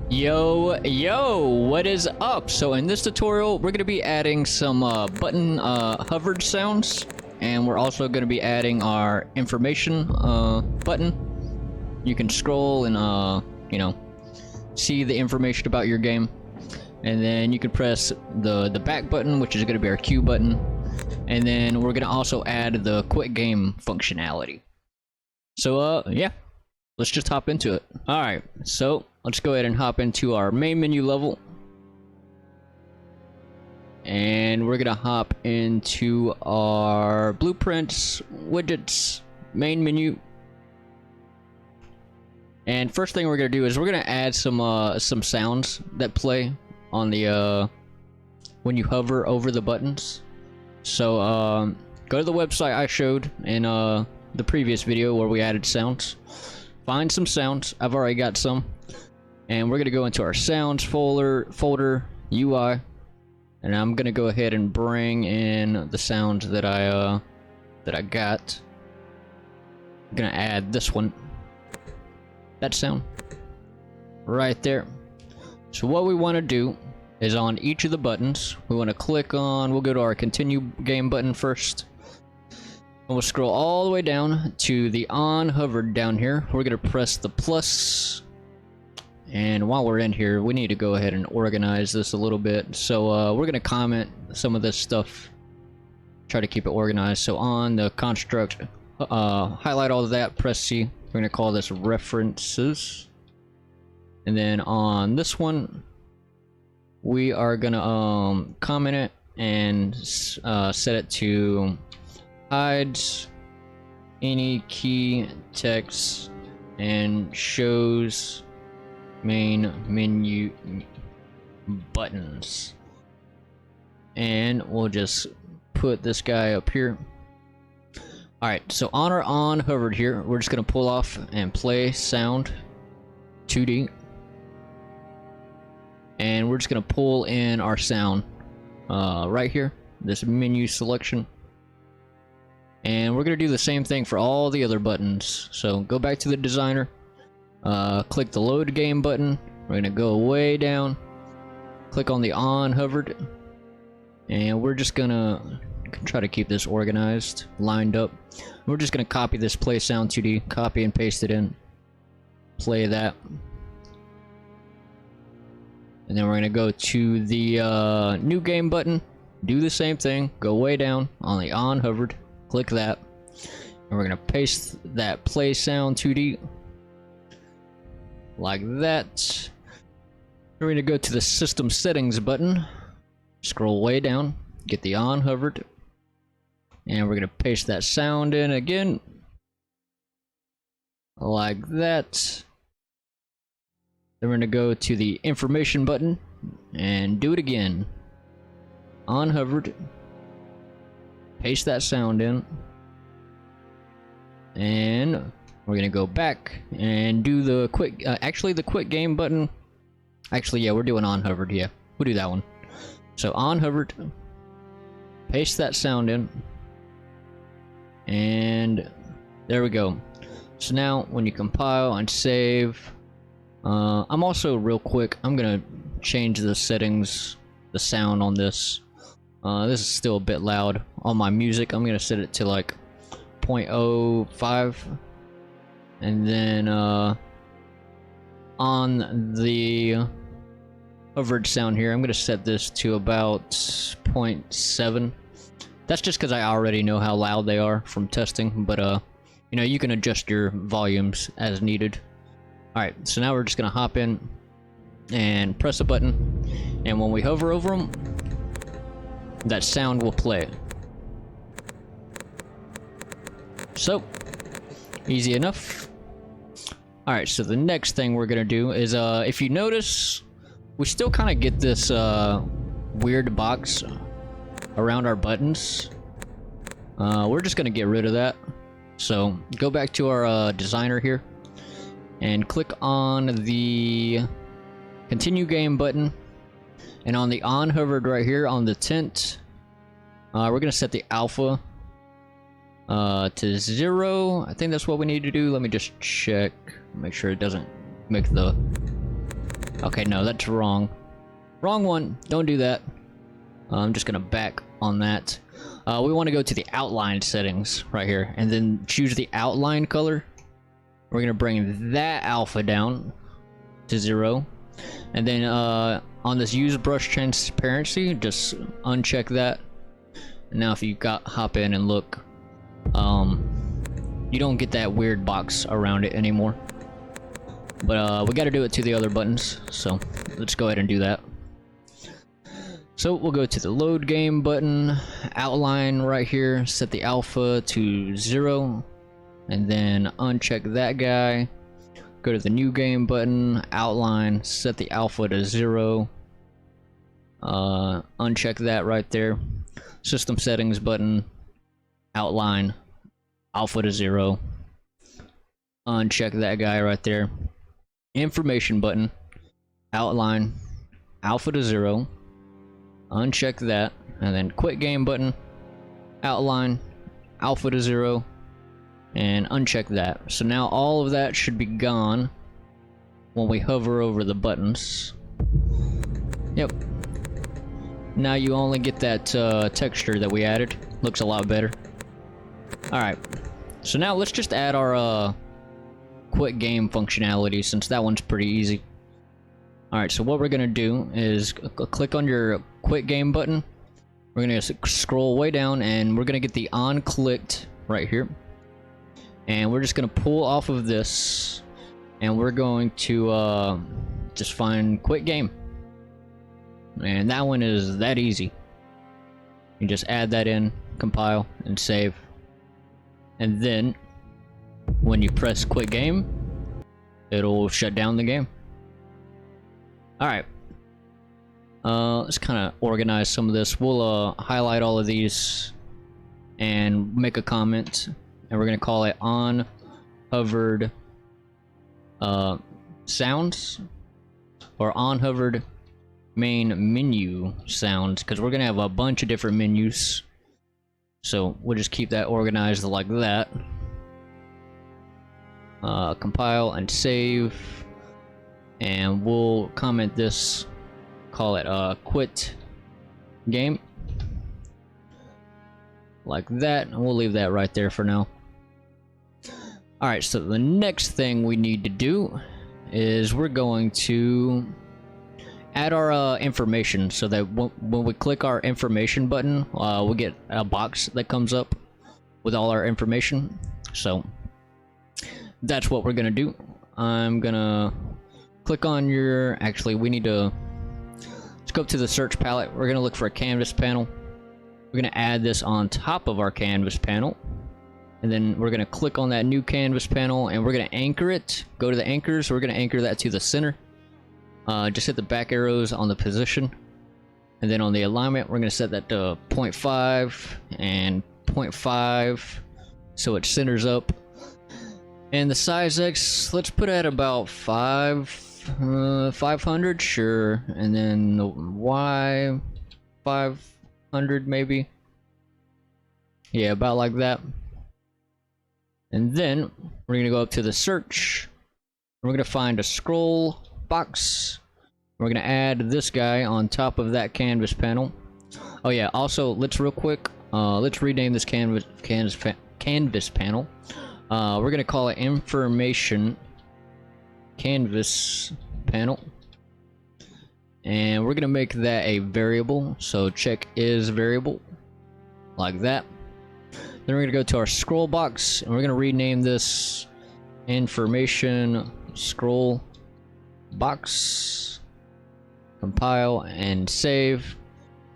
Yo, what is up? So in this tutorial, we're going to be adding some button hovered sounds, and we're also going to be adding our information button. You can scroll and see the information about your game, and then you can press the back button, which is going to be our Q button, and then we're going to also add the quick game functionality. So yeah, let's just hop into it. All right, so let's go ahead and hop into our main menu level. And we're gonna hop into our blueprints, widgets, main menu. And first thing we're gonna do is we're gonna add some sounds that play on the when you hover over the buttons. So go to the website I showed in the previous video where we added sounds. Find some sounds. I've already got some. And we're gonna go into our sounds folder UI, and I'm gonna go ahead and bring in the sounds that I got. I'm gonna add this one, that sound right there. So what we want to do is on each of the buttons, we want to click on. We'll go to our continue game button first, and we'll scroll all the way down to the on hovered down here. We're gonna press the plus. And while we're in here, we need to go ahead and organize this a little bit. So we're going to comment some of this stuff, try to keep it organized. So on the construct, highlight all of that, press C. We're going to call this references. And then on this one, we are going to comment it and set it to hides any key text and shows main menu buttons. And we'll just put this guy up here. Alright, so on our on hovered here, we're just gonna pull off and play sound 2D, and we're just gonna pull in our sound right here, this menu selection. And we're gonna do the same thing for all the other buttons. So go back to the designer, click the load game button. We're gonna go way down, click on the on hovered, and we're just gonna try to keep this organized, lined up. We're just gonna copy this play sound 2D, copy and paste it in, play that, and then we're gonna go to the new game button, do the same thing, go way down on the on hovered, click that, and we're gonna paste that play sound 2D like that. We're gonna go to the system settings button, scroll way down, get the on hovered, and we're gonna paste that sound in again like that. Then we're gonna go to the information button and do it again, on hovered, paste that sound in, and we're gonna go back and do the quick, actually the quick game button. Actually, yeah, we're doing on hovered, yeah. We'll do that one. So on hovered, paste that sound in, and there we go. So now when you compile and save, I'm also real quick, I'm gonna change the settings, the sound on this. This is still a bit loud. On my music, I'm gonna set it to like 0.05. And then on the hovered sound here, I'm going to set this to about 0.7. That's just because I already know how loud they are from testing, but you know, you can adjust your volumes as needed. Alright, so now we're just going to hop in and press a button, and when we hover over them, that sound will play. So easy enough. Alright, so the next thing we're gonna do is, if you notice, we still kind of get this weird box around our buttons. We're just gonna get rid of that. So go back to our designer here and click on the continue game button, and on the on hovered right here on the tint, we're gonna set the alpha to 0. I think that's what we need to do. Let me just check, make sure it doesn't make the Okay, no, that's wrong. Wrong one. Don't do that. I'm just gonna back on that. We want to go to the outline settings right here, and then choose the outline color. We're gonna bring that alpha down to 0, and then on this use brush transparency, just uncheck that. Now, if you hop in and look, you don't get that weird box around it anymore. But we got to do it to the other buttons, so let's go ahead and do that. So we'll go to the load game button, outline right here, set the alpha to 0, and then uncheck that guy. Go to the new game button, outline, set the alpha to 0. Uncheck that right there. System settings button, outline, alpha to 0. Uncheck that guy right there. Information button, outline, alpha to 0. Uncheck that, and then quit game button, outline, alpha to 0, and uncheck that. So now all of that should be gone when we hover over the buttons. Yep. Now you only get that texture that we added. Looks a lot better. Alright, so now let's just add our quit game functionality, since that one's pretty easy. Alright, so what we're gonna do is click on your quit game button. We're gonna scroll way down, and we're gonna get the on clicked right here. And we're just gonna pull off of this, and we're going to just find quit game. And that one is that easy. You just add that in, compile, and save. And then when you press quit game, it'll shut down the game. Alright. Let's kind of organize some of this. We'll highlight all of these and make a comment, and we're going to call it on hovered sounds, or on hovered main menu sounds, because we're going to have a bunch of different menus. So we'll just keep that organized like that. Compile and save, and we'll comment this, call it quit game, like that, and we'll leave that right there for now. Alright, so the next thing we need to do is we're going to add our information, so that when we click our information button, we'll get a box that comes up with all our information. So that's what we're gonna do. I'm gonna click on your, actually we need to, let's go up to the search palette. We're gonna look for a canvas panel. We're gonna add this on top of our canvas panel, and then we're gonna click on that new canvas panel, and we're gonna anchor it. Go to the anchors. We're gonna anchor that to the center. Just hit the back arrows on the position, and then on the alignment we're gonna set that to 0.5 and 0.5, so it centers up. And the size X, let's put at about 500, sure. And then the Y, 500 maybe. Yeah, about like that. And then we're gonna go up to the search. We're gonna find a scroll box. We're gonna add this guy on top of that canvas panel. Oh yeah, also let's real quick, let's rename this canvas panel. We're gonna call it information canvas panel, and we're gonna make that a variable, so check is variable, like that. Then we're gonna go to our scroll box, and we're gonna rename this information scroll box. Compile and save,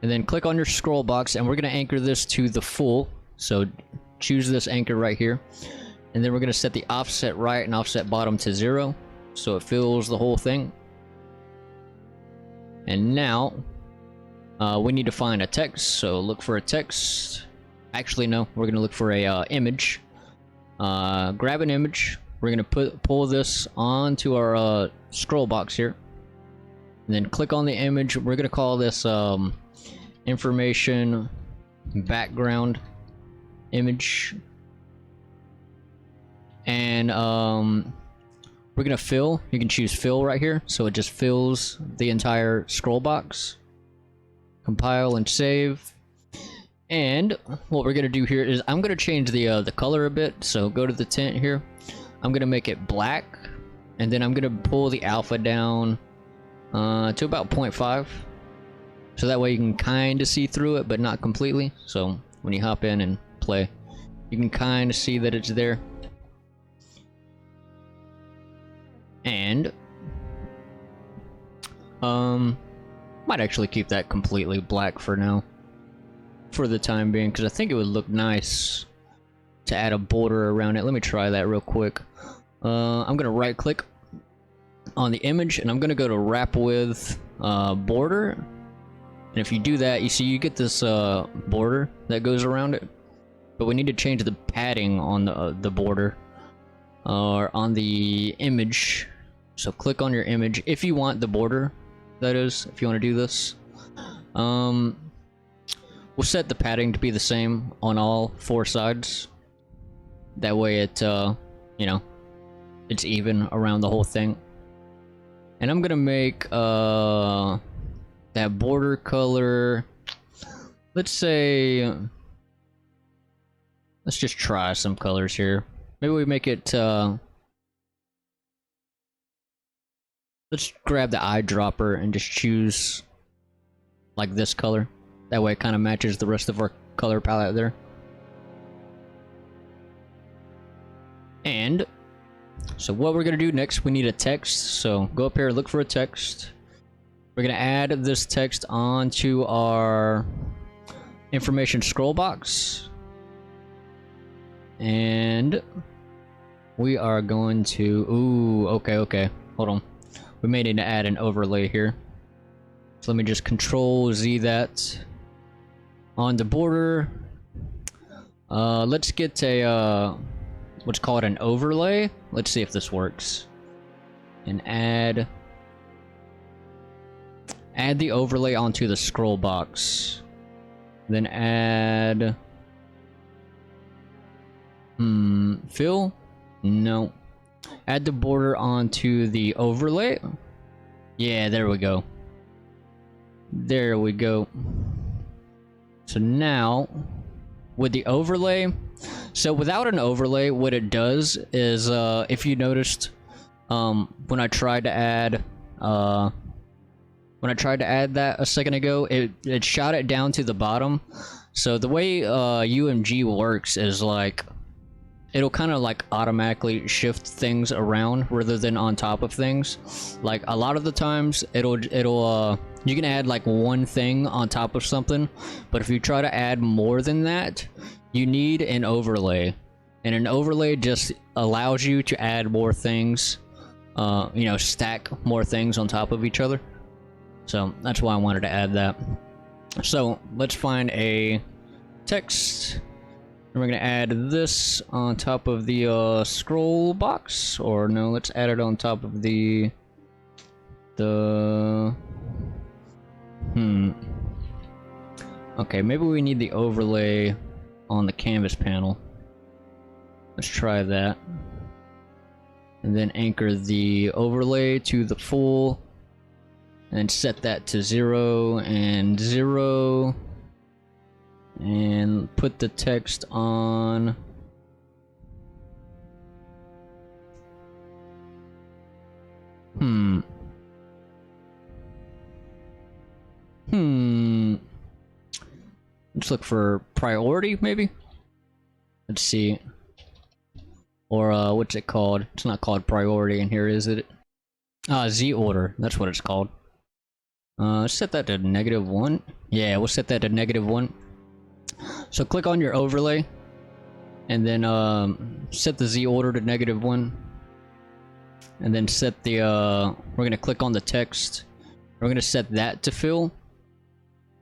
and then click on your scroll box, and we're gonna anchor this to the full, so choose this anchor right here. And then we're going to set the offset right and offset bottom to 0, so it fills the whole thing. And now we need to find a text, so look for a text. Actually no, we're going to look for a image. Grab an image. We're going to pull this onto our scroll box here, and then click on the image. We're going to call this information background image. And we're we're gonna fill. You can choose fill right here, so it just fills the entire scroll box. Compile and save. And what we're gonna do here is I'm gonna change the color a bit. So go to the tint here. I'm gonna make it black, and then I'm gonna pull the alpha down to about 0.5, so that way you can kind of see through it, but not completely. So when you hop in and play, you can kind of see that it's there. And might actually keep that completely black for now, for the time being, because I think it would look nice to add a border around it. Let me try that real quick. I'm gonna right click on the image, and I'm gonna go to wrap with border. And if you do that, you see you get this border that goes around it, but we need to change the padding on the border or on the image. So click on your image if you want the border, that is, if you want to do this. We'll set the padding to be the same on all 4 sides. That way it, you know, it's even around the whole thing. And I'm gonna make that border color, let's say, let's just try some colors here. Maybe we make it, let's grab the eyedropper and just choose like this color. That way it kind of matches the rest of our color palette there. And so what we're gonna do next, we need a text. So go up here, look for a text. We're gonna add this text onto our information scroll box. And we are going to, ooh, okay, hold on. We may need to add an overlay here. So let me just Control Z that on the border. Let's get a, let's call it an overlay. Let's see if this works. And add the overlay onto the scroll box. Then add, fill? No. Add the border onto the overlay. Yeah, there we go. There we go. So now, with the overlay, so without an overlay, what it does is, if you noticed, when I tried to add that a second ago, it shot it down to the bottom. So the way UMG works is like, it'll kind of like automatically shift things around rather than on top of things. Like a lot of the times it'll you can add like one thing on top of something, but if you try to add more than that, you need an overlay. And an overlay just allows you to add more things, you know, stack more things on top of each other. So that's why I wanted to add that. So let's find a text. And we're gonna add this on top of the scroll box, or no, let's add it on top of the okay, maybe we need the overlay on the canvas panel. Let's try that. And then anchor the overlay to the full and set that to 0 and 0. And put the text on. Let's look for priority, maybe? Let's see. Or, what's it called? It's not called priority in here, is it? Z order. That's what it's called. Let's set that to -1. Yeah, we'll set that to -1. So click on your overlay, and then set the Z order to -1, and then set the we're gonna click on the text. We're gonna set that to fill,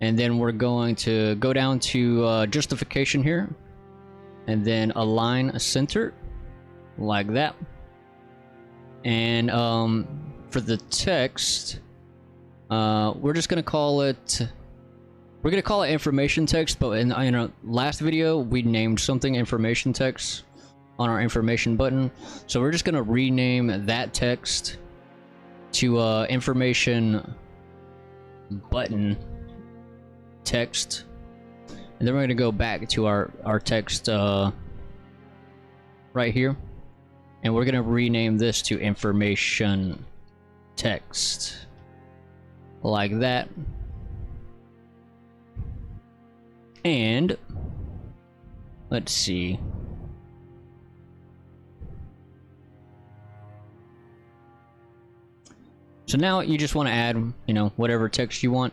and then we're going to go down to justification here, and then align a center like that. And for the text, we're just gonna call it. We're gonna call it information text, but in our last video we named something information text. on our information button. So we're just gonna rename that text to information button text, and then we're gonna go back to our text right here, and we're gonna rename this to information text, like that. And let's see. So now you just want to add, you know, whatever text you want.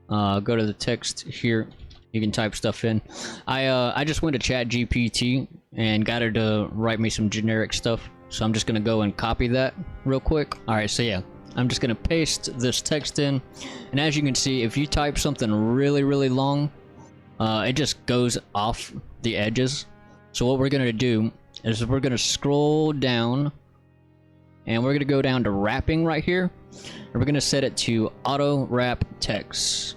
Go to the text here. You can type stuff in. I just went to ChatGPT and got it to write me some generic stuff. So I'm just gonna go and copy that real quick. All right, so yeah, I'm just gonna paste this text in, and as you can see, if you type something really long, it just goes off the edges. So what we're gonna do is we're gonna scroll down, and we're gonna go down to wrapping right here, and we're gonna set it to auto wrap text,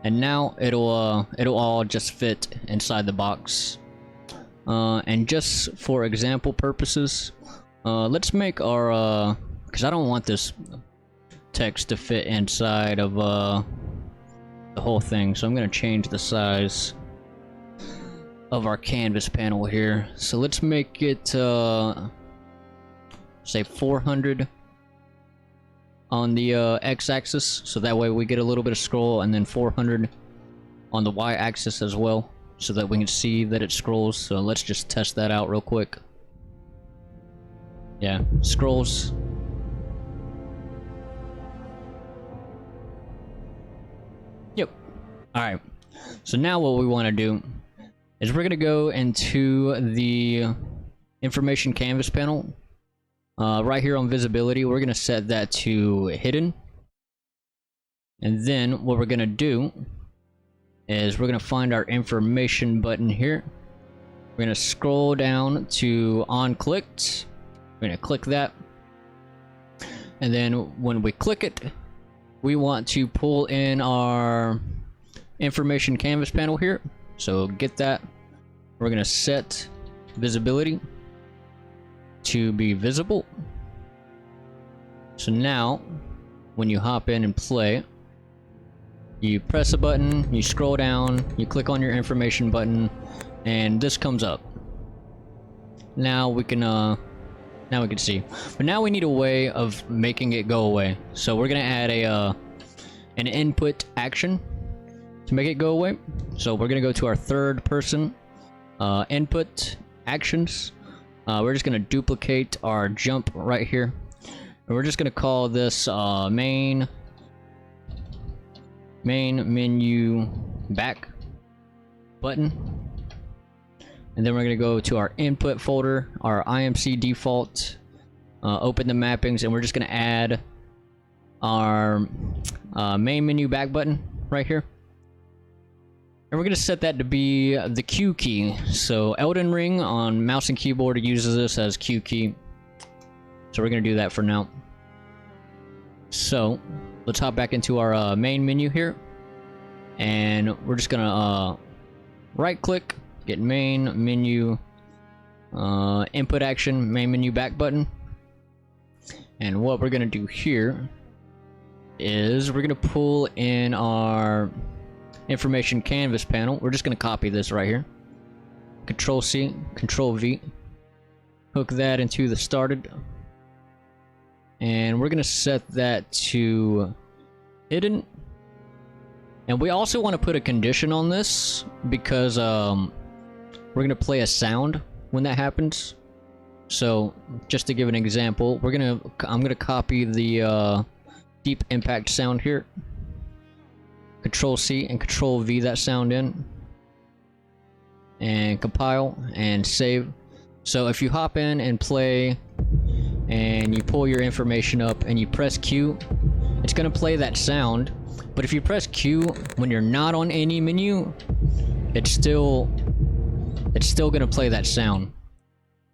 and now it'll all just fit inside the box. And just for example purposes, let's make our because I don't want this text to fit inside of the whole thing, so I'm gonna change the size of our canvas panel here. So let's make it say 400 on the x-axis, so that way we get a little bit of scroll, and then 400 on the y-axis as well, so that we can see that it scrolls. So let's just test that out real quick. Yeah, scrolls. Yep. Alright, so now what we want to do is we're going to go into the information canvas panel. Right here on visibility, we're going to set that to hidden. And then what we're going to do is we're going to find our information button here. We're going to scroll down to on clicked. We're going to click that. And then when we click it, we want to pull in our information canvas panel here. So get that. We're going to set visibility to be visible. So now when you hop in and play, you press a button, you scroll down, you click on your information button, and this comes up. Now we can see, but now we need a way of making it go away. So we're gonna add an input action to make it go away. So we're gonna go to our third person input actions. We're just gonna duplicate our jump right here, and we're just gonna call this main menu back button. And then we're gonna go to our input folder, our IMC default, open the mappings, and we're just gonna add our main menu back button right here. And we're going to set that to be the Q key. So Elden Ring on mouse and keyboard uses this as Q key. So we're going to do that for now. So let's hop back into our main menu here. And we're just going to right click, get main menu, input action, main menu back button. And what we're going to do here is we're going to pull in our information canvas panel. We're just going to copy this right here. Control C, Control V. Hook that into the started. And we're going to set that to hidden. And we also want to put a condition on this because we're going to play a sound when that happens. So just to give an example, I'm going to copy the deep impact sound here. Control C and Control V that sound in, and compile and save. So if you hop in and play and you pull your information up and you press Q, it's gonna play that sound. But if you press Q when you're not on any menu, it's still gonna play that sound.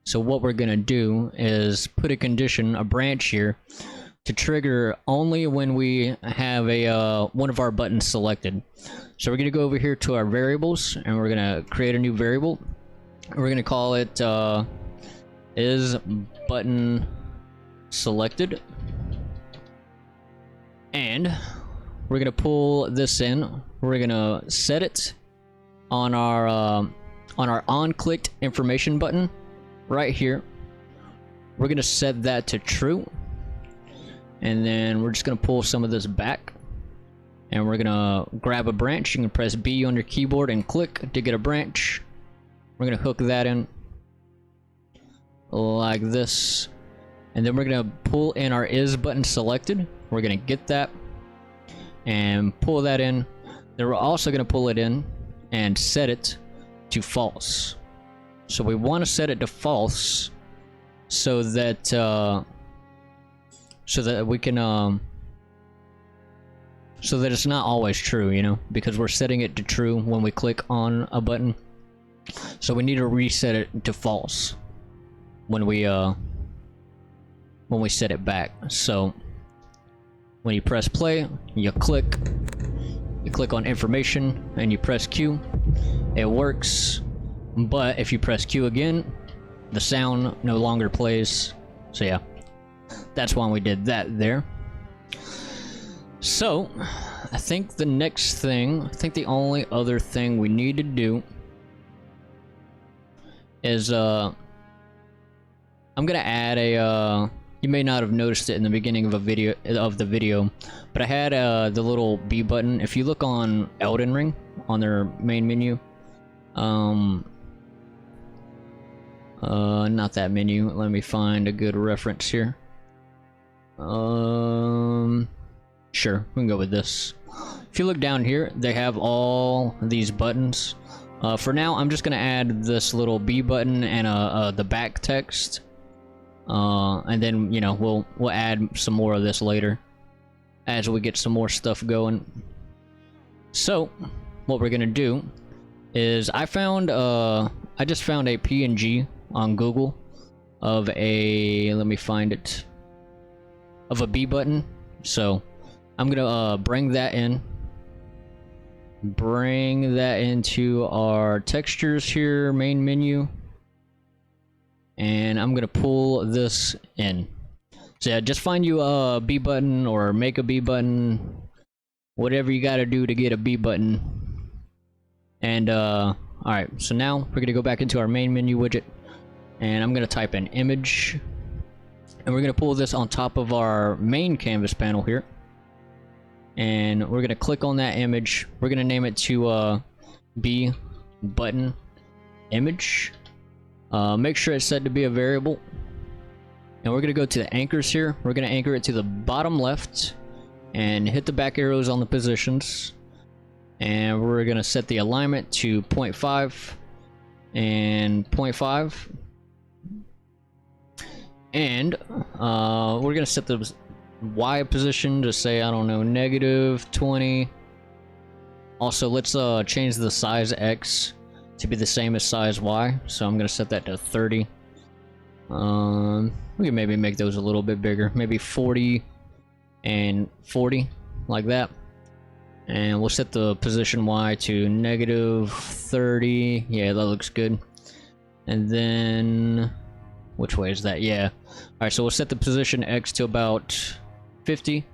So what we're gonna do is put a condition, a branch here, to trigger only when we have a one of our buttons selected. So we're gonna go over here to our variables, and we're gonna create a new variable. We're gonna call it is button selected, and we're gonna pull this in. We're gonna set it on our on-clicked information button right here. We're gonna set that to true, and then we're just gonna pull some of this back, and we're gonna grab a branch. You can press B on your keyboard and click to get a branch. We're gonna hook that in like this, and then we're gonna pull in our is button selected. We're gonna get that and pull that in. Then we're also gonna pull it in and set it to false. So we want to set it to false so that we can so that it's not always true, you know, because we're setting it to true when we click on a button. So we need to reset it to false when we set it back. So when you press play, you click on information and you press Q. It works, but if you press Q again, the sound no longer plays. So yeah, that's why we did that there. So I think the next thing, I think the only other thing we need to do is I'm gonna add a you may not have noticed it in the beginning of the video, but I had the little B button. If you look on Elden Ring on their main menu, not that menu. Let me find a good reference here. Sure, we can go with this. If you look down here, they have all these buttons. For now, I'm just gonna add this little B button and the back text. And then, you know, we'll add some more of this later as we get some more stuff going. So what we're gonna do is I just found a PNG on Google of a, let me find it, of a B button. So I'm gonna bring that into our textures here, main menu, and I'm gonna pull this in. So yeah, just find you a B button or make a B button, whatever you gotta do to get a B button. And alright, so now we're gonna go back into our main menu widget, and I'm gonna type in image, and we're gonna pull this on top of our main canvas panel here, and we're gonna click on that image. We're gonna name it to B button image. Make sure it's set to be a variable, and we're gonna go to the anchors here. We're gonna anchor it to the bottom left and hit the back arrows on the positions, and we're gonna set the alignment to 0.5 and 0.5, and we're gonna set the Y position to say, I don't know, -20. Also, let's change the size X to be the same as size Y, so I'm gonna set that to 30. We can maybe make those a little bit bigger, maybe 40 and 40, like that. And we'll set the position Y to -30. Yeah, that looks good. And then, which way is that? Yeah. Alright, so we'll set the position X to about 50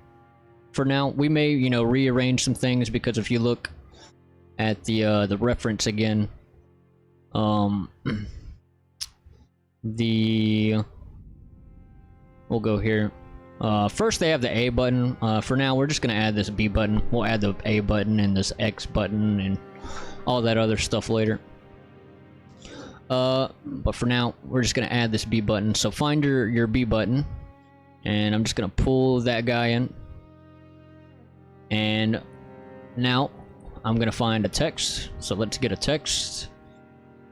for now. We may, you know, rearrange some things, because if you look at the reference again, we'll go here. First they have the A button. For now we're just gonna add this B button. We'll add the A button and this X button and all that other stuff later. But for now we're just gonna add this B button. So find your B button, and I'm just gonna pull that guy in, and now I'm gonna find a text. So let's get a text,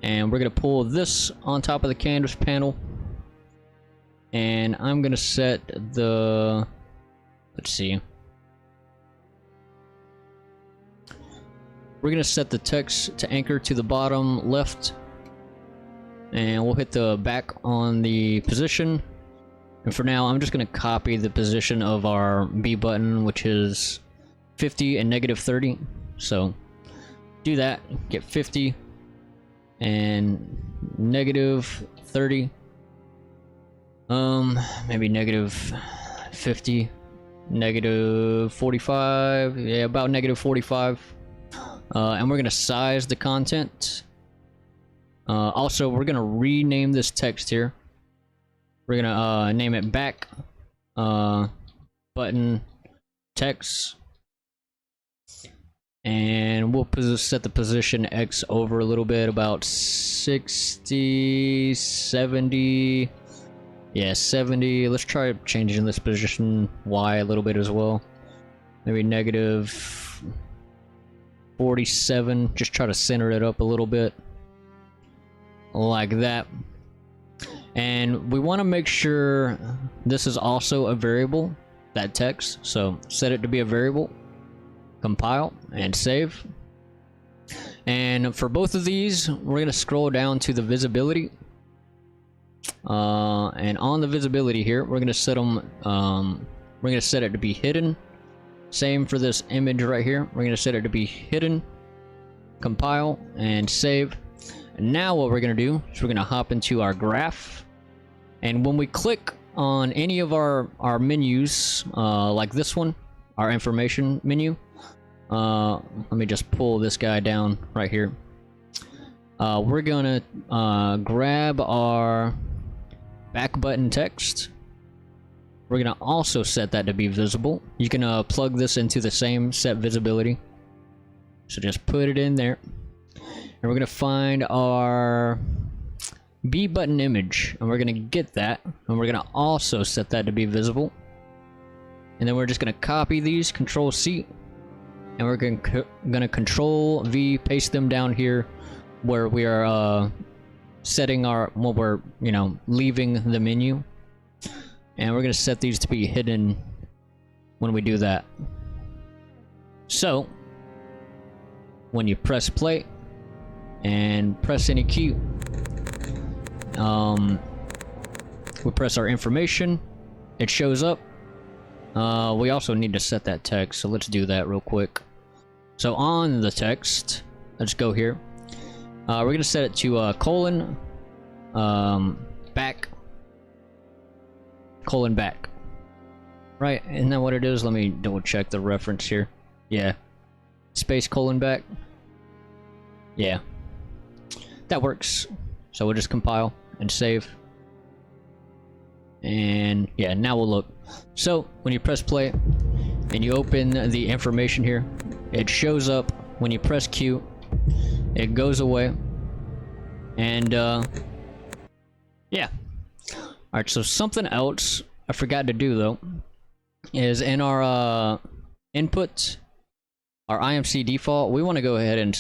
and we're gonna pull this on top of the canvas panel, and I'm gonna set the, let's see, we're gonna set the text to anchor to the bottom left, and we'll hit the back on the position. And for now I'm just gonna copy the position of our B button, which is 50 and -30. So do that, get 50 and -30, Maybe -50, -45, yeah, about -45. And we're gonna size the content. Also, we're gonna rename this text here. We're gonna name it back button text, and we'll set the position X over a little bit, about 60, 70. Yeah, 70. Let's try changing this position Y a little bit as well. Maybe -47. Just try to center it up a little bit. Like that. And we want to make sure this is also a variable, that text. So set it to be a variable. Compile and save. And for both of these, we're going to scroll down to the visibility. And on the visibility here, we're gonna set them. We're gonna set it to be hidden. Same for this image right here. We're gonna set it to be hidden. Compile and save. And now what we're gonna do is we're gonna hop into our graph. And when we click on any of our menus, like this one, our information menu. Let me just pull this guy down right here. We're gonna grab our back button text. We're gonna also set that to be visible. You can plug this into the same set visibility. So just put it in there. And we're gonna find our B button image. And we're gonna get that. And we're gonna also set that to be visible. And then we're just gonna copy these, Control C. And we're gonna Control V, paste them down here where we are setting our, well, we're, leaving the menu. And we're gonna set these to be hidden when we do that. So when you press play and press any key, we press our information, it shows up. We also need to set that text, so let's do that real quick. So on the text, let's go here. We're gonna set it to colon back, colon back. Right, isn't that what it is? Let me double check the reference here. Yeah, space colon back. Yeah, that works. So we'll just compile and save. And yeah, now we'll look. So when you press play and you open the information here, it shows up. When you press Q, it goes away. And yeah. Alright, so something else I forgot to do though is in our input, our IMC default, we want to go ahead and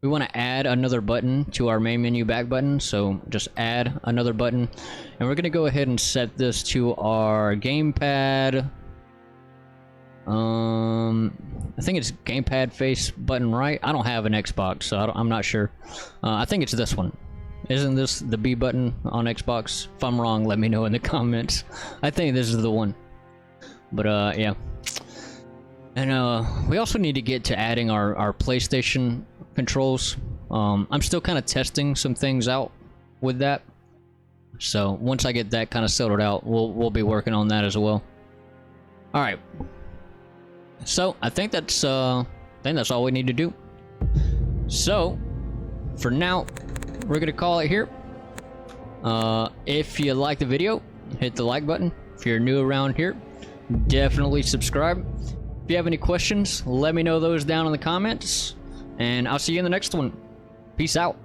we want to add another button to our main menu back button. So just add another button, and we're going to go ahead and set this to our gamepad. I think it's gamepad face button, right? I don't have an Xbox, so I'm not sure. I think it's this one. Isn't this the B button on Xbox? If I'm wrong, let me know in the comments. I think this is the one. But yeah. And we also need to get to adding our PlayStation controls. I'm still kind of testing some things out with that. So once I get that kind of settled out, we'll be working on that as well. All right. So I think that's all we need to do. So for now, we're gonna call it here. If you like the video, hit the like button. If you're new around here, definitely subscribe. If you have any questions, let me know those down in the comments, and I'll see you in the next one. Peace out.